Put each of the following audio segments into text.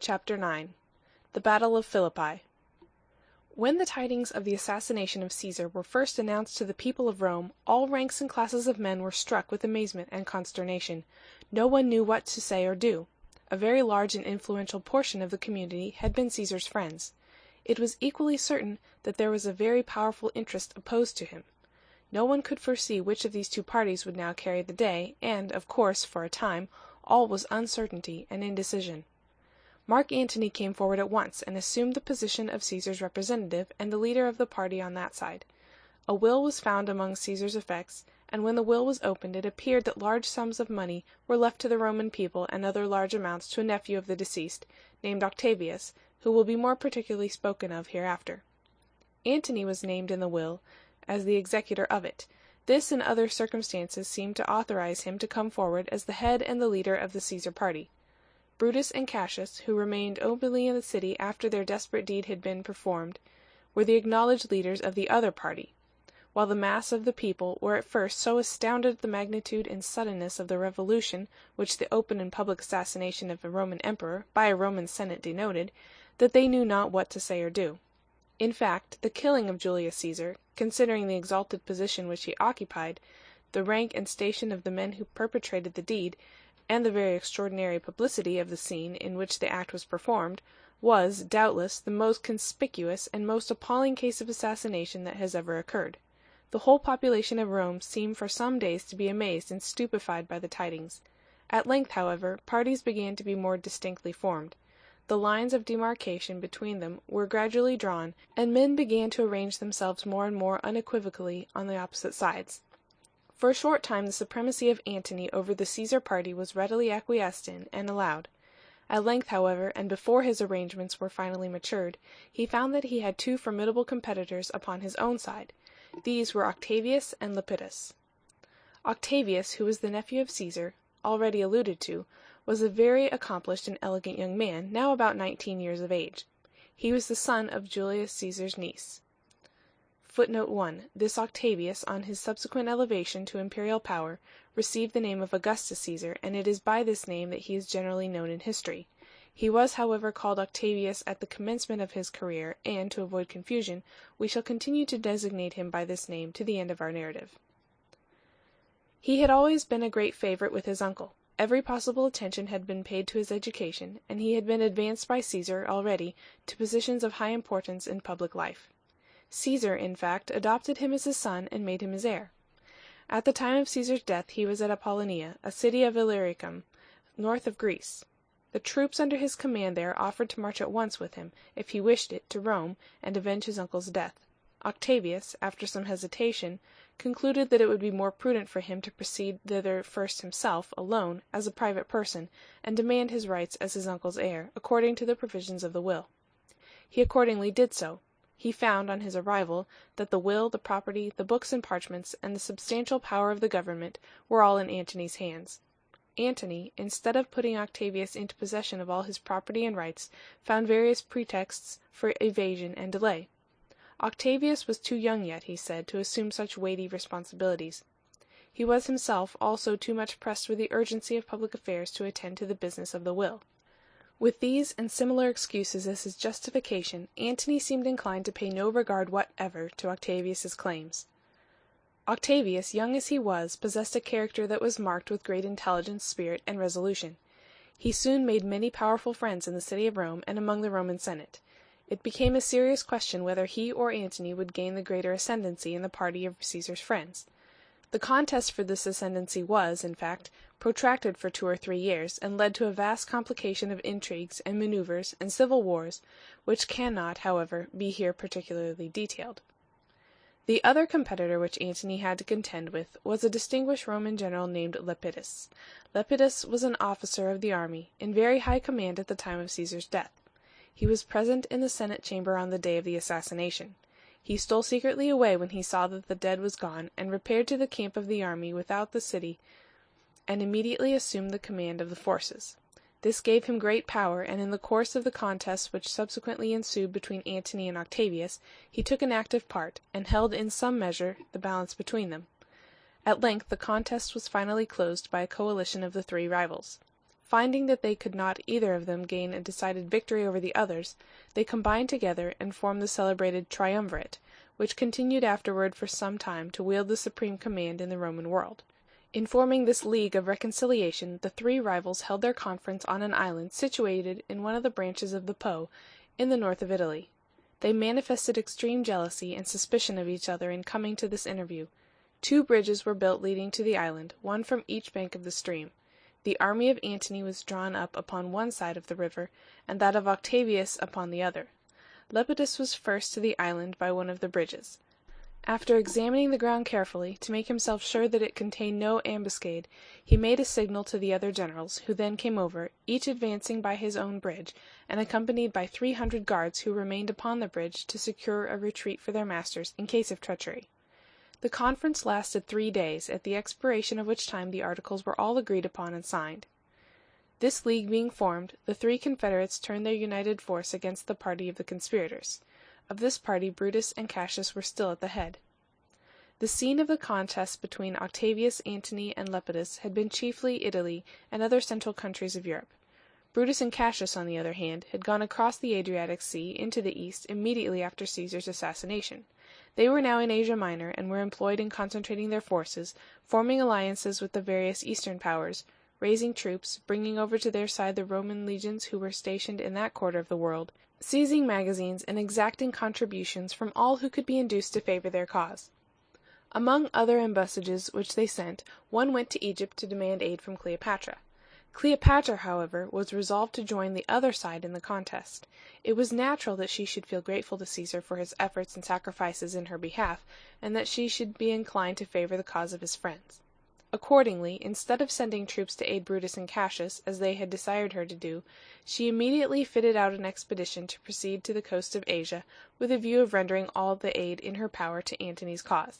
Chapter 9 The Battle of Philippi. When the tidings of the assassination of Caesar were first announced to the people of Rome, all ranks and classes of men were struck with amazement and consternation. No one knew what to say or do. A very large and influential portion of the community had been Caesar's friends. It was equally certain that there was a very powerful interest opposed to him. No one could foresee which of these two parties would now carry the day, and, of course, for a time, all was uncertainty and indecision. Mark Antony came forward at once, and assumed the position of Caesar's representative and the leader of the party on that side. A will was found among Caesar's effects, and when the will was opened it appeared that large sums of money were left to the Roman people and other large amounts to a nephew of the deceased, named Octavius, who will be more particularly spoken of hereafter. Antony was named in the will as the executor of it. This and other circumstances seemed to authorize him to come forward as the head and the leader of the Caesar party. Brutus and Cassius, who remained openly in the city after their desperate deed had been performed, were the acknowledged leaders of the other party, while the mass of the people were at first so astounded at the magnitude and suddenness of the revolution which the open and public assassination of a Roman emperor by a Roman senate denoted, that they knew not what to say or do. In fact, the killing of Julius Caesar, considering the exalted position which he occupied, the rank and station of the men who perpetrated the deed, and the very extraordinary publicity of the scene in which the act was performed, was, doubtless, the most conspicuous and most appalling case of assassination that has ever occurred. The whole population of Rome seemed for some days to be amazed and stupefied by the tidings. At length, however, parties began to be more distinctly formed. The lines of demarcation between them were gradually drawn, and men began to arrange themselves more and more unequivocally on the opposite sides. For a short time the supremacy of Antony over the Caesar party was readily acquiesced in and allowed. At length, however, and before his arrangements were finally matured, he found that he had two formidable competitors upon his own side. These were Octavius and Lepidus. Octavius, who was the nephew of Caesar, already alluded to, was a very accomplished and elegant young man, now about 19 years of age. He was the son of Julius Caesar's niece. Footnote 1. This Octavius, on his subsequent elevation to imperial power, received the name of Augustus Caesar, and it is by this name that he is generally known in history. He was, however, called Octavius at the commencement of his career, and, to avoid confusion, we shall continue to designate him by this name to the end of our narrative. He had always been a great favorite with his uncle. Every possible attention had been paid to his education, and he had been advanced by Caesar already to positions of high importance in public life. Caesar, in fact, adopted him as his son and made him his heir. At the time of Caesar's death he was at Apollonia, a city of Illyricum, north of Greece. The troops under his command there offered to march at once with him, if he wished it, to Rome, and avenge his uncle's death. Octavius, after some hesitation, concluded that it would be more prudent for him to proceed thither first himself, alone, as a private person, and demand his rights as his uncle's heir, according to the provisions of the will. He accordingly did so. He found, on his arrival, that the will, the property, the books and parchments, and the substantial power of the government were all in Antony's hands. Antony, instead of putting Octavius into possession of all his property and rights, found various pretexts for evasion and delay. Octavius was too young yet, he said, to assume such weighty responsibilities. He was himself also too much pressed with the urgency of public affairs to attend to the business of the will. With these and similar excuses as his justification, Antony seemed inclined to pay no regard whatever to Octavius's claims. Octavius, young as he was, possessed a character that was marked with great intelligence, spirit, and resolution. He soon made many powerful friends in the city of Rome and among the Roman Senate. It became a serious question whether he or Antony would gain the greater ascendancy in the party of Caesar's friends. The contest for this ascendancy was, in fact, protracted for 2 or 3 years, and led to a vast complication of intrigues and maneuvers and civil wars, which cannot, however, be here particularly detailed. The other competitor which Antony had to contend with was a distinguished Roman general named Lepidus. Lepidus was an officer of the army, in very high command at the time of Caesar's death. He was present in the Senate chamber on the day of the assassination. He stole secretly away when he saw that the dead was gone, and repaired to the camp of the army without the city, and immediately assumed the command of the forces. This gave him great power, and in the course of the contests which subsequently ensued between Antony and Octavius, he took an active part, and held in some measure the balance between them. At length the contest was finally closed by a coalition of the 3 rivals. Finding that they could not either of them gain a decided victory over the others, they combined together and formed the celebrated triumvirate, which continued afterward for some time to wield the supreme command in the Roman world. In forming this league of reconciliation, the three rivals held their conference on an island situated in one of the branches of the Po, in the north of Italy. They manifested extreme jealousy and suspicion of each other in coming to this interview. 2 bridges were built leading to the island, one from each bank of the stream. The army of Antony was drawn up upon one side of the river, and that of Octavius upon the other. Lepidus was first to the island by one of the bridges. After examining the ground carefully, to make himself sure that it contained no ambuscade, he made a signal to the other generals, who then came over, each advancing by his own bridge, and accompanied by 300 guards who remained upon the bridge to secure a retreat for their masters in case of treachery. The conference lasted 3 days, at the expiration of which time the articles were all agreed upon and signed. This league being formed, the 3 confederates turned their united force against the party of the conspirators. Of this party Brutus and Cassius were still at the head. The scene of the contest between Octavius, Antony, and Lepidus had been chiefly Italy and other central countries of Europe. Brutus and Cassius, on the other hand, had gone across the Adriatic Sea into the east immediately after Caesar's assassination. They were now in Asia Minor, and were employed in concentrating their forces, forming alliances with the various eastern powers, raising troops, bringing over to their side the Roman legions who were stationed in that quarter of the world, seizing magazines, and exacting contributions from all who could be induced to favor their cause. Among other embassages which they sent, one went to Egypt to demand aid from Cleopatra. Cleopatra, however, was resolved to join the other side in the contest. It was natural that she should feel grateful to Caesar for his efforts and sacrifices in her behalf, and that she should be inclined to favor the cause of his friends. Accordingly, instead of sending troops to aid Brutus and Cassius, as they had desired her to do, she immediately fitted out an expedition to proceed to the coast of Asia, with a view of rendering all the aid in her power to Antony's cause.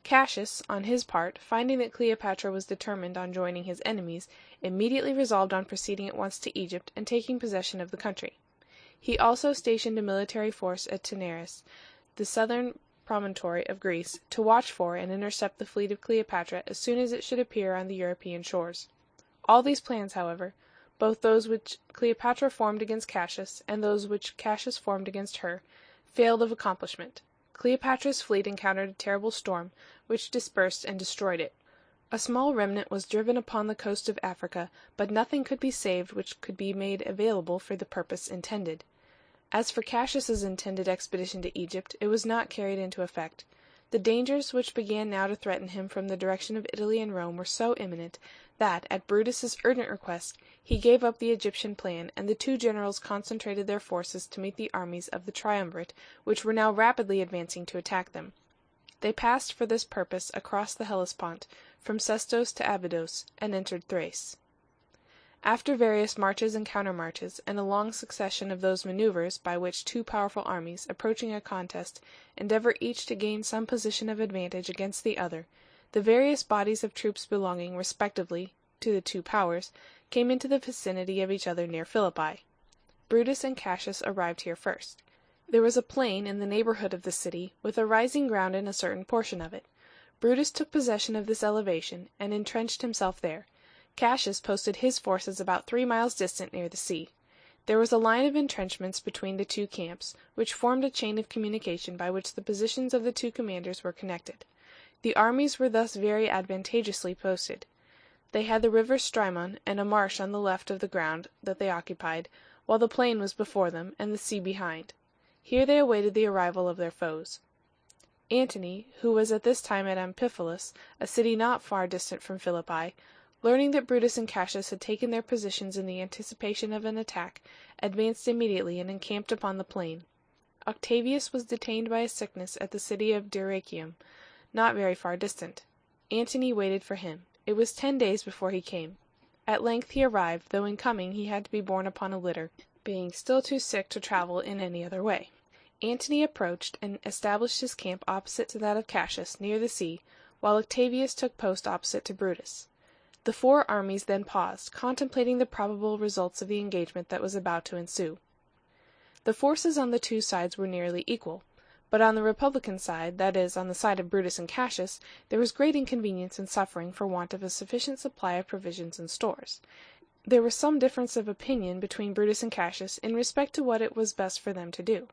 Cassius, on his part, finding that Cleopatra was determined on joining his enemies, immediately resolved on proceeding at once to Egypt and taking possession of the country. He also stationed a military force at Taenarus, the southern promontory of Greece, to watch for and intercept the fleet of Cleopatra as soon as it should appear on the European shores. All these plans, however, both those which Cleopatra formed against Cassius, and those which Cassius formed against her, failed of accomplishment. Cleopatra's fleet encountered a terrible storm, which dispersed and destroyed it. A small remnant was driven upon the coast of Africa, but nothing could be saved which could be made available for the purpose intended. As for Cassius's intended expedition to Egypt, it was not carried into effect. The dangers which began now to threaten him from the direction of Italy and Rome were so imminent that, at Brutus's urgent request, he gave up the Egyptian plan, and the 2 generals concentrated their forces to meet the armies of the triumvirate, which were now rapidly advancing to attack them. They passed for this purpose across the Hellespont, from Sestos to Abydos, and entered Thrace. After various marches and countermarches, and a long succession of those maneuvers by which 2 powerful armies, approaching a contest, endeavor each to gain some position of advantage against the other, the various bodies of troops belonging, respectively, to the 2 powers, came into the vicinity of each other near Philippi. Brutus and Cassius arrived here first. There was a plain in the neighborhood of the city, with a rising ground in a certain portion of it. Brutus took possession of this elevation, and entrenched himself there. Cassius posted his forces about 3 miles distant near the sea. There was a line of entrenchments between the 2 camps, which formed a chain of communication by which the positions of the 2 commanders were connected. The armies were thus very advantageously posted. They had the river Strymon and a marsh on the left of the ground that they occupied, while the plain was before them, and the sea behind. Here they awaited the arrival of their foes. Antony, who was at this time at Amphipolis, a city not far distant from Philippi, learning that Brutus and Cassius had taken their positions in the anticipation of an attack, advanced immediately and encamped upon the plain. Octavius was detained by a sickness at the city of Dyrrachium, not very far distant. Antony waited for him. It was 10 days before he came. At length he arrived, though in coming he had to be borne upon a litter, being still too sick to travel in any other way. Antony approached, and established his camp opposite to that of Cassius, near the sea, while Octavius took post opposite to Brutus. The 4 armies then paused, contemplating the probable results of the engagement that was about to ensue. The forces on the 2 sides were nearly equal, but on the Republican side, that is, on the side of Brutus and Cassius, there was great inconvenience and suffering for want of a sufficient supply of provisions and stores. There was some difference of opinion between Brutus and Cassius in respect to what it was best for them to do.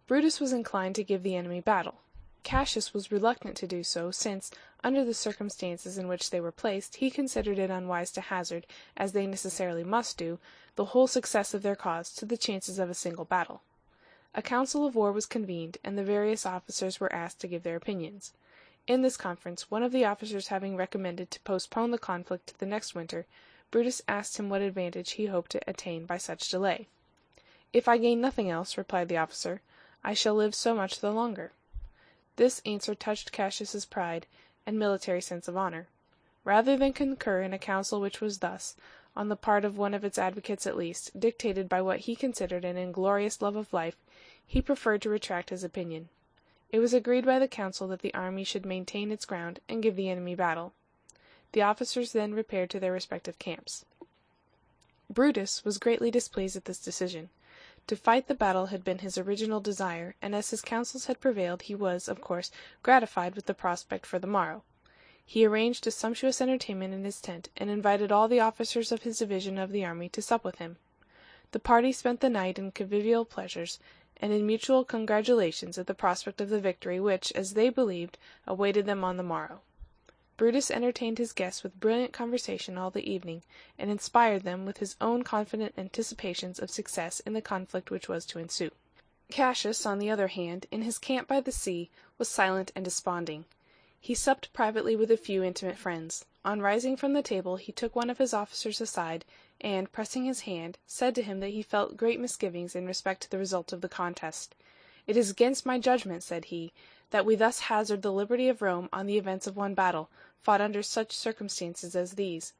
Brutus was inclined to give the enemy battle. Cassius was reluctant to do so, since, under the circumstances in which they were placed, he considered it unwise to hazard, as they necessarily must do, the whole success of their cause to the chances of a single battle. A council of war was convened, and the various officers were asked to give their opinions. In this conference, one of the officers having recommended to postpone the conflict to the next winter, Brutus asked him what advantage he hoped to attain by such delay. "If I gain nothing else," replied the officer, "I shall live so much the longer." This answer touched Cassius's pride and military sense of honor. Rather than concur in a council which was thus, on the part of one of its advocates at least, dictated by what he considered an inglorious love of life, he preferred to retract his opinion. It was agreed by the council that the army should maintain its ground and give the enemy battle. The officers then repaired to their respective camps. Brutus was greatly displeased at this decision. To fight the battle had been his original desire, and as his counsels had prevailed he was, of course, gratified with the prospect for the morrow. He arranged a sumptuous entertainment in his tent, and invited all the officers of his division of the army to sup with him. The party spent the night in convivial pleasures, and in mutual congratulations at the prospect of the victory which, as they believed, awaited them on the morrow. Brutus entertained his guests with brilliant conversation all the evening, and inspired them with his own confident anticipations of success in the conflict which was to ensue. Cassius, on the other hand, in his camp by the sea, was silent and desponding. He supped privately with a few intimate friends. On rising from the table he took one of his officers aside, and, pressing his hand, said to him that he felt great misgivings in respect to the result of the contest. "It is against my judgment," said he, "that we thus hazard the liberty of Rome on the events of one battle, fought under such circumstances as these.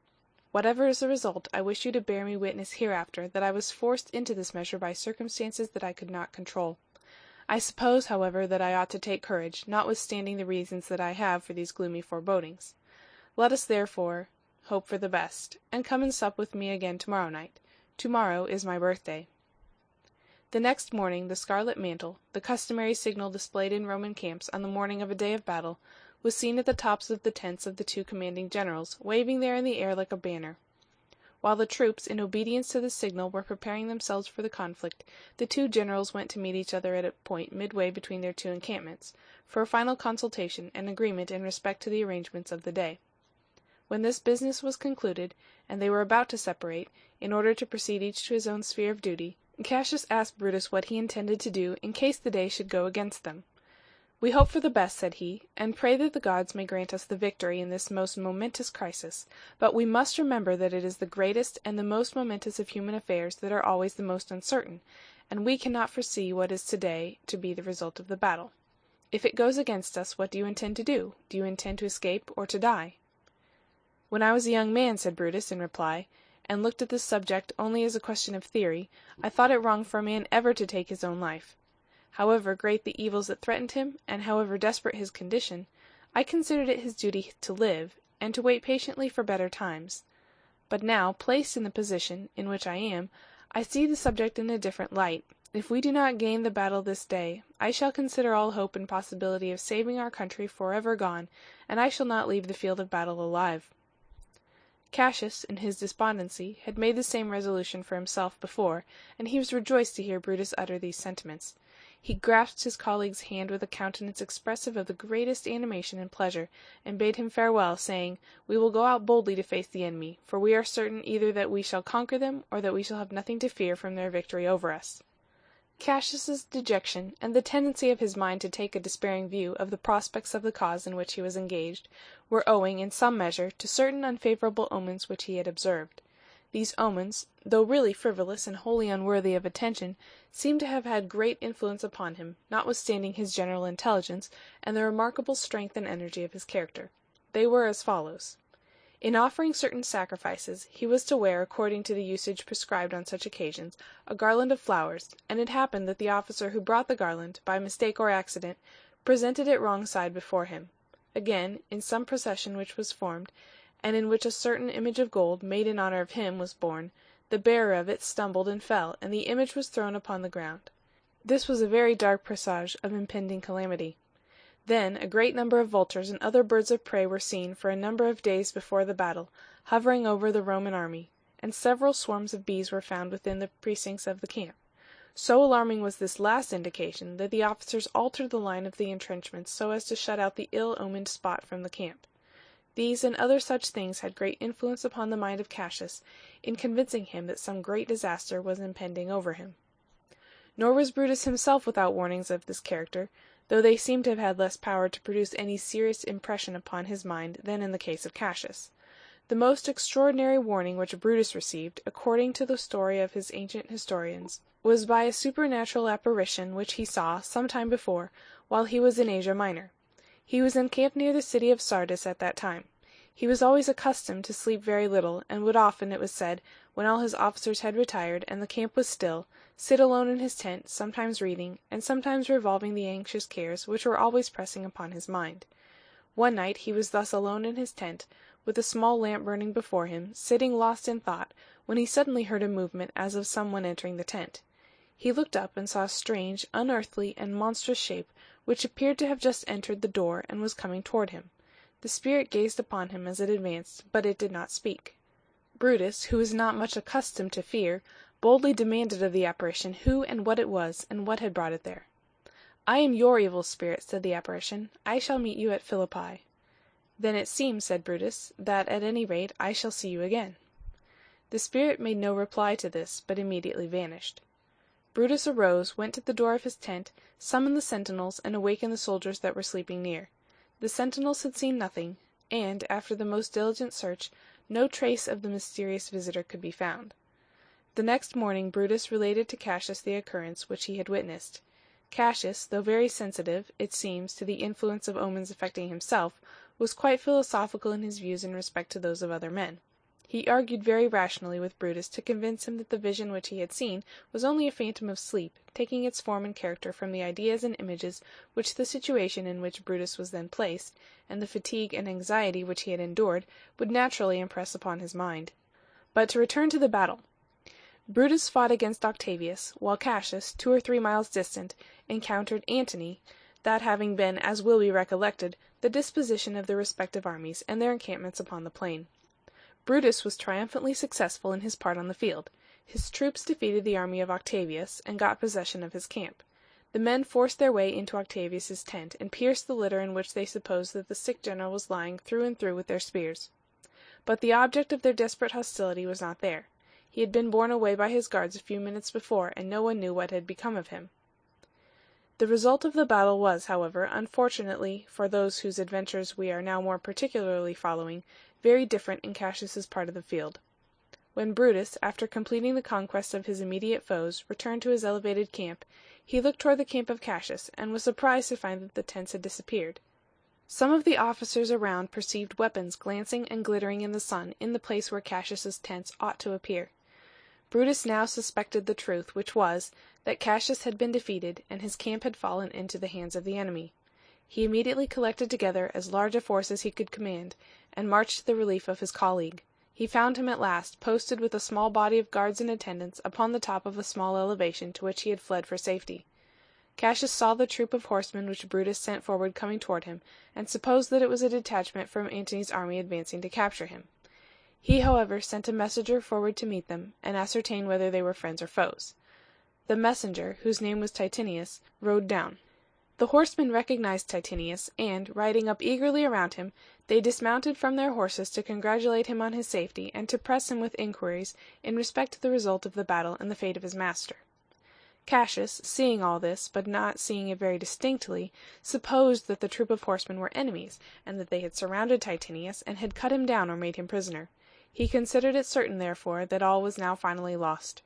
Whatever is the result, I wish you to bear me witness hereafter that I was forced into this measure by circumstances that I could not control. I suppose, however, that I ought to take courage, notwithstanding the reasons that I have for these gloomy forebodings. Let us, therefore, hope for the best, and come and sup with me again tomorrow night. Tomorrow is my birthday." The next morning the scarlet mantle, the customary signal displayed in Roman camps on the morning of a day of battle, was seen at the tops of the tents of the two commanding generals, waving there in the air like a banner. While the troops, in obedience to the signal, were preparing themselves for the conflict, the two generals went to meet each other at a point midway between their two encampments, for a final consultation and agreement in respect to the arrangements of the day. When this business was concluded, and they were about to separate, in order to proceed each to his own sphere of duty, Cassius asked Brutus what he intended to do in case the day should go against them. "We hope for the best," said he, "and pray that the gods may grant us the victory in this most momentous crisis. But we must remember that it is the greatest and the most momentous of human affairs that are always the most uncertain, and we cannot foresee what is today to be the result of the battle. If it goes against us, what do you intend to do? Do you intend to escape or to die?" "When I was a young man," said Brutus in reply, "and looked at this subject only as a question of theory, I thought it wrong for a man ever to take his own life. However great the evils that threatened him, and however desperate his condition, I considered it his duty to live, and to wait patiently for better times. But now, placed in the position in which I am, I see the subject in a different light. If we do not gain the battle this day, I shall consider all hope and possibility of saving our country forever gone, and I shall not leave the field of battle alive." Cassius, in his despondency, had made the same resolution for himself before, and he was rejoiced to hear Brutus utter these sentiments. He grasped his colleague's hand with a countenance expressive of the greatest animation and pleasure, and bade him farewell, saying, "We will go out boldly to face the enemy, for we are certain either that we shall conquer them, or that we shall have nothing to fear from their victory over us." Cassius's dejection, and the tendency of his mind to take a despairing view of the prospects of the cause in which he was engaged, were owing, in some measure, to certain unfavorable omens which he had observed. These omens, though really frivolous and wholly unworthy of attention, seem to have had great influence upon him, notwithstanding his general intelligence, and the remarkable strength and energy of his character. They were as follows. In offering certain sacrifices, he was to wear, according to the usage prescribed on such occasions, a garland of flowers, and it happened that the officer who brought the garland, by mistake or accident, presented it wrong side before him. Again, in some procession which was formed, and in which a certain image of gold, made in honor of him, was borne, the bearer of it stumbled and fell, and the image was thrown upon the ground. This was a very dark presage of impending calamity. Then a great number of vultures and other birds of prey were seen for a number of days before the battle, hovering over the Roman army, and several swarms of bees were found within the precincts of the camp. So alarming was this last indication that the officers altered the line of the entrenchments so as to shut out the ill-omened spot from the camp. These and other such things had great influence upon the mind of Cassius, in convincing him that some great disaster was impending over him. Nor was Brutus himself without warnings of this character, though they seem to have had less power to produce any serious impression upon his mind than in the case of Cassius. The most extraordinary warning which Brutus received, according to the story of his ancient historians, was by a supernatural apparition which he saw, some time before, while he was in Asia Minor. He was encamped near the city of Sardis at that time. He was always accustomed to sleep very little, and would often, it was said, when all his officers had retired, and the camp was still, sit alone in his tent, sometimes reading, and sometimes revolving the anxious cares which were always pressing upon his mind. One night he was thus alone in his tent, with a small lamp burning before him, sitting lost in thought, when he suddenly heard a movement as of some one entering the tent. He looked up and saw a strange, unearthly, and monstrous shape, which appeared to have just entered the door and was coming toward him. The spirit gazed upon him as it advanced, but it did not speak. Brutus, who was not much accustomed to fear, boldly demanded of the apparition who and what it was, and what had brought it there. "I am your evil spirit," said the apparition. "I shall meet you at Philippi." "Then it seems," said Brutus, "that at any rate I shall see you again." The spirit made no reply to this, but immediately vanished. Brutus arose, went to the door of his tent, summoned the sentinels, and awakened the soldiers that were sleeping near. The sentinels had seen nothing, and, after the most diligent search, no trace of the mysterious visitor could be found. The next morning Brutus related to Cassius the occurrence which he had witnessed. Cassius, though very sensitive, it seems, to the influence of omens affecting himself, was quite philosophical in his views in respect to those of other men. He argued very rationally with Brutus to convince him that the vision which he had seen was only a phantom of sleep, taking its form and character from the ideas and images which the situation in which Brutus was then placed, and the fatigue and anxiety which he had endured, would naturally impress upon his mind. But to return to the battle. Brutus fought against Octavius, while Cassius, 2 or 3 miles distant, encountered Antony, that having been, as will be recollected, the disposition of their respective armies, and their encampments upon the plain. Brutus was triumphantly successful in his part on the field. His troops defeated the army of Octavius, and got possession of his camp. The men forced their way into Octavius's tent, and pierced the litter in which they supposed that the sick general was lying through and through with their spears. But the object of their desperate hostility was not there. He had been borne away by his guards a few minutes before, and no one knew what had become of him. The result of the battle was, however, unfortunately for those whose adventures we are now more particularly following, very different in Cassius's part of the field. When Brutus, after completing the conquest of his immediate foes, returned to his elevated camp, he looked toward the camp of Cassius, and was surprised to find that the tents had disappeared. Some of the officers around perceived weapons glancing and glittering in the sun in the place where Cassius's tents ought to appear. Brutus now suspected the truth, which was, that Cassius had been defeated, and his camp had fallen into the hands of the enemy. He immediately collected together as large a force as he could command, and marched to the relief of his colleague. He found him at last, posted with a small body of guards and attendants, upon the top of a small elevation to which he had fled for safety. Cassius saw the troop of horsemen which Brutus sent forward coming toward him, and supposed that it was a detachment from Antony's army advancing to capture him. He, however, sent a messenger forward to meet them, and ascertain whether they were friends or foes. The messenger, whose name was Titinius, rode down. The horsemen recognized Titinius, and, riding up eagerly around him, they dismounted from their horses to congratulate him on his safety, and to press him with inquiries in respect to the result of the battle and the fate of his master. Cassius, seeing all this, but not seeing it very distinctly, supposed that the troop of horsemen were enemies, and that they had surrounded Titinius, and had cut him down or made him prisoner. He considered it certain, therefore, that all was now finally lost.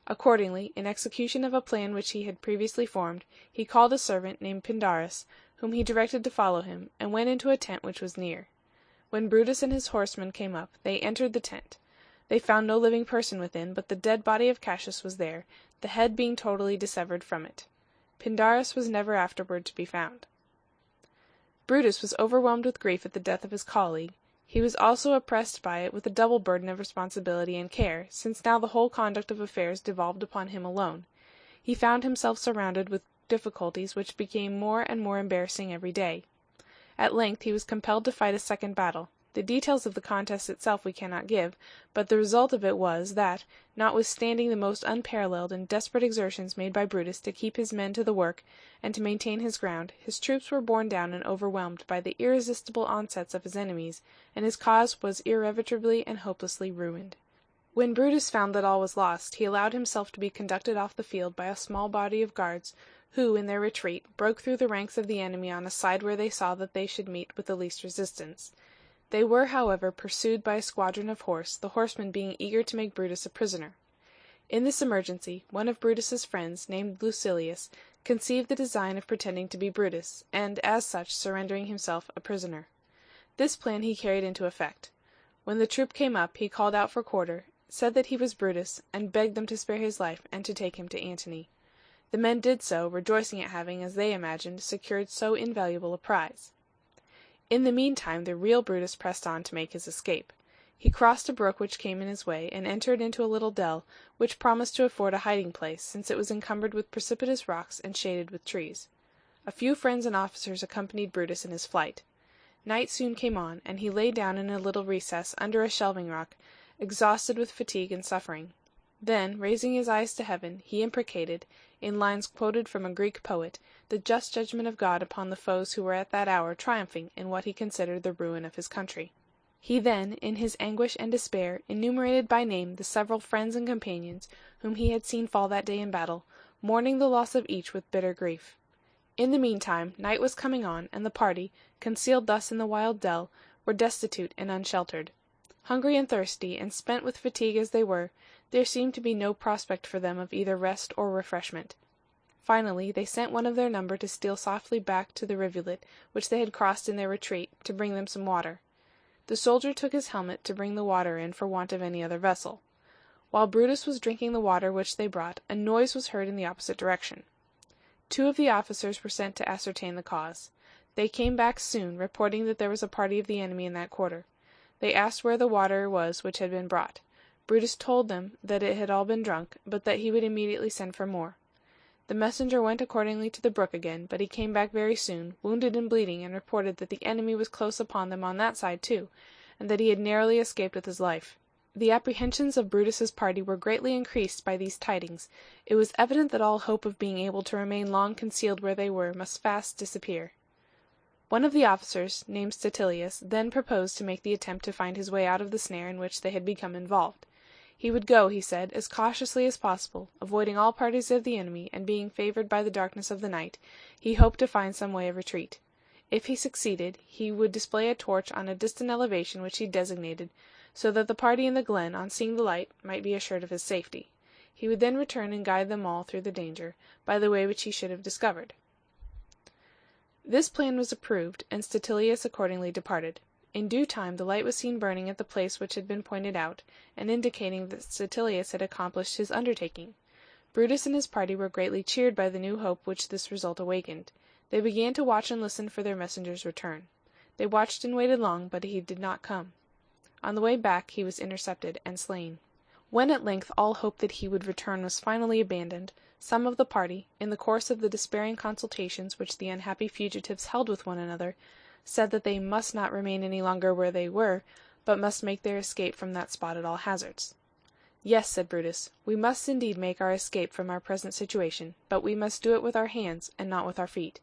Accordingly, in execution of a plan which he had previously formed, he called a servant named Pindarus, whom he directed to follow him, and went into a tent which was near. When Brutus and his horsemen came up, they entered the tent. They found no living person within, but the dead body of Cassius was there, the head being totally dissevered from it. Pindarus was never afterward to be found. Brutus was overwhelmed with grief at the death of his colleague. He was also oppressed by it with a double burden of responsibility and care, since now the whole conduct of affairs devolved upon him alone. He found himself surrounded with difficulties which became more and more embarrassing every day. At length he was compelled to fight a second battle. The details of the contest itself we cannot give, but the result of it was that, notwithstanding the most unparalleled and desperate exertions made by Brutus to keep his men to the work and to maintain his ground, his troops were borne down and overwhelmed by the irresistible onsets of his enemies, and his cause was irretrievably and hopelessly ruined. When Brutus found that all was lost, he allowed himself to be conducted off the field by a small body of guards, who, in their retreat, broke through the ranks of the enemy on a side where they saw that they should meet with the least resistance. They were, however, pursued by a squadron of horse, the horsemen being eager to make Brutus a prisoner. In this emergency, one of Brutus's friends, named Lucilius, conceived the design of pretending to be Brutus, and, as such, surrendering himself a prisoner. This plan he carried into effect. When the troop came up, he called out for quarter, said that he was Brutus, and begged them to spare his life and to take him to Antony. The men did so, rejoicing at having, as they imagined, secured so invaluable a prize. In the meantime the real Brutus pressed on to make his escape. He crossed a brook which came in his way, and entered into a little dell, which promised to afford a hiding-place, since it was encumbered with precipitous rocks and shaded with trees. A few friends and officers accompanied Brutus in his flight. Night soon came on, and he lay down in a little recess under a shelving rock, exhausted with fatigue and suffering. Then, raising his eyes to heaven, he imprecated, in lines quoted from a Greek poet, the just judgment of God upon the foes who were at that hour triumphing in what he considered the ruin of his country. He then, in his anguish and despair, enumerated by name the several friends and companions whom he had seen fall that day in battle, mourning the loss of each with bitter grief. In the meantime, night was coming on, and the party, concealed thus in the wild dell, were destitute and unsheltered. Hungry and thirsty, and spent with fatigue as they were, there seemed to be no prospect for them of either rest or refreshment. Finally, they sent one of their number to steal softly back to the rivulet which they had crossed in their retreat, to bring them some water. The soldier took his helmet to bring the water in for want of any other vessel. While Brutus was drinking the water which they brought, a noise was heard in the opposite direction. 2 of the officers were sent to ascertain the cause. They came back soon, reporting that there was a party of the enemy in that quarter. They asked where the water was which had been brought. Brutus told them that it had all been drunk, but that he would immediately send for more. The messenger went accordingly to the brook again, but he came back very soon, wounded and bleeding, and reported that the enemy was close upon them on that side too, and that he had narrowly escaped with his life. The apprehensions of Brutus's party were greatly increased by these tidings. It was evident that all hope of being able to remain long concealed where they were must fast disappear. One of the officers, named Statilius, then proposed to make the attempt to find his way out of the snare in which they had become involved. He would go, he said, as cautiously as possible, avoiding all parties of the enemy, and being favored by the darkness of the night, he hoped to find some way of retreat. If he succeeded, he would display a torch on a distant elevation which he designated, so that the party in the glen, on seeing the light, might be assured of his safety. He would then return and guide them all through the danger, by the way which he should have discovered. This plan was approved, and Statilius accordingly departed. In due time the light was seen burning at the place which had been pointed out, and indicating that Statilius had accomplished his undertaking. Brutus and his party were greatly cheered by the new hope which this result awakened. They began to watch and listen for their messenger's return. They watched and waited long, but he did not come. On the way back he was intercepted and slain. When at length all hope that he would return was finally abandoned, some of the party, in the course of the despairing consultations which the unhappy fugitives held with one another, said that they must not remain any longer where they were, but must make their escape from that spot at all hazards. Yes, said Brutus, we must indeed make our escape from our present situation, but we must do it with our hands, and not with our feet.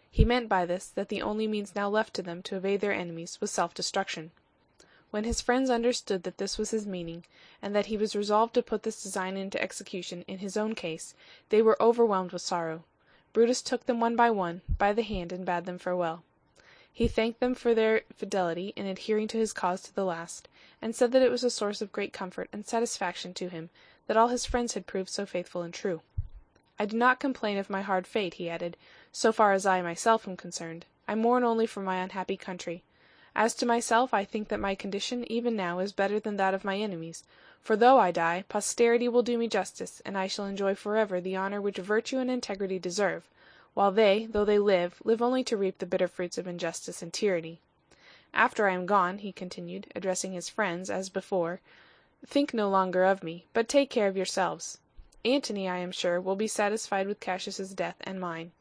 He meant by this that the only means now left to them to evade their enemies was self-destruction. When his friends understood that this was his meaning, and that he was resolved to put this design into execution in his own case, they were overwhelmed with sorrow. Brutus took them one by the hand, and bade them farewell. He thanked them for their fidelity in adhering to his cause to the last, and said that it was a source of great comfort and satisfaction to him that all his friends had proved so faithful and true. I do not complain of my hard fate, he added, so far as I myself am concerned. I mourn only for my unhappy country. As to myself, I think that my condition even now is better than that of my enemies, for though I die, posterity will do me justice, and I shall enjoy forever the honor which virtue and integrity deserve, while they, though they live only to reap the bitter fruits of injustice and tyranny. After I am gone, he continued, addressing his friends, as before, think no longer of me, but take care of yourselves. Antony, I am sure, will be satisfied with Cassius's death and mine.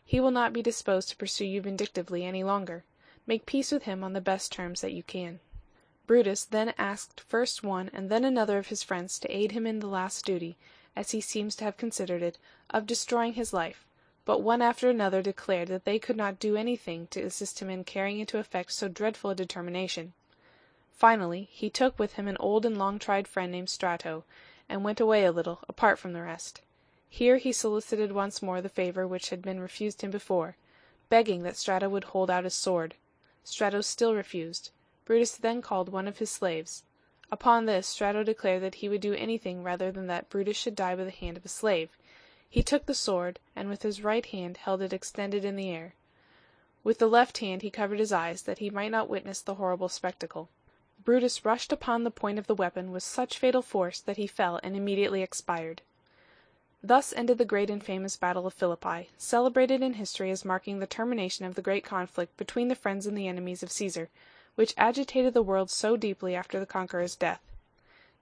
He will not be disposed to pursue you vindictively any longer. Make peace with him on the best terms that you can." Brutus then asked first one and then another of his friends to aid him in the last duty, as he seems to have considered it, of destroying his life, but one after another declared that they could not do anything to assist him in carrying into effect so dreadful a determination. Finally, he took with him an old and long-tried friend named Strato, and went away a little, apart from the rest. Here he solicited once more the favor which had been refused him before, begging that Strato would hold out his sword. Strato still refused. Brutus then called one of his slaves. Upon this, Strato declared that he would do anything rather than that Brutus should die by the hand of a slave. He took the sword, and with his right hand held it extended in the air. With the left hand he covered his eyes, that he might not witness the horrible spectacle. Brutus rushed upon the point of the weapon with such fatal force that he fell and immediately expired. Thus ended the great and famous battle of Philippi, celebrated in history as marking the termination of the great conflict between the friends and the enemies of Caesar, which agitated the world so deeply after the conqueror's death.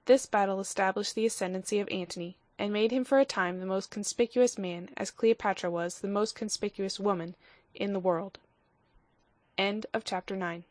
This battle established the ascendancy of Antony, and made him for a time the most conspicuous man, as Cleopatra was the most conspicuous woman, in the world. End of chapter 9.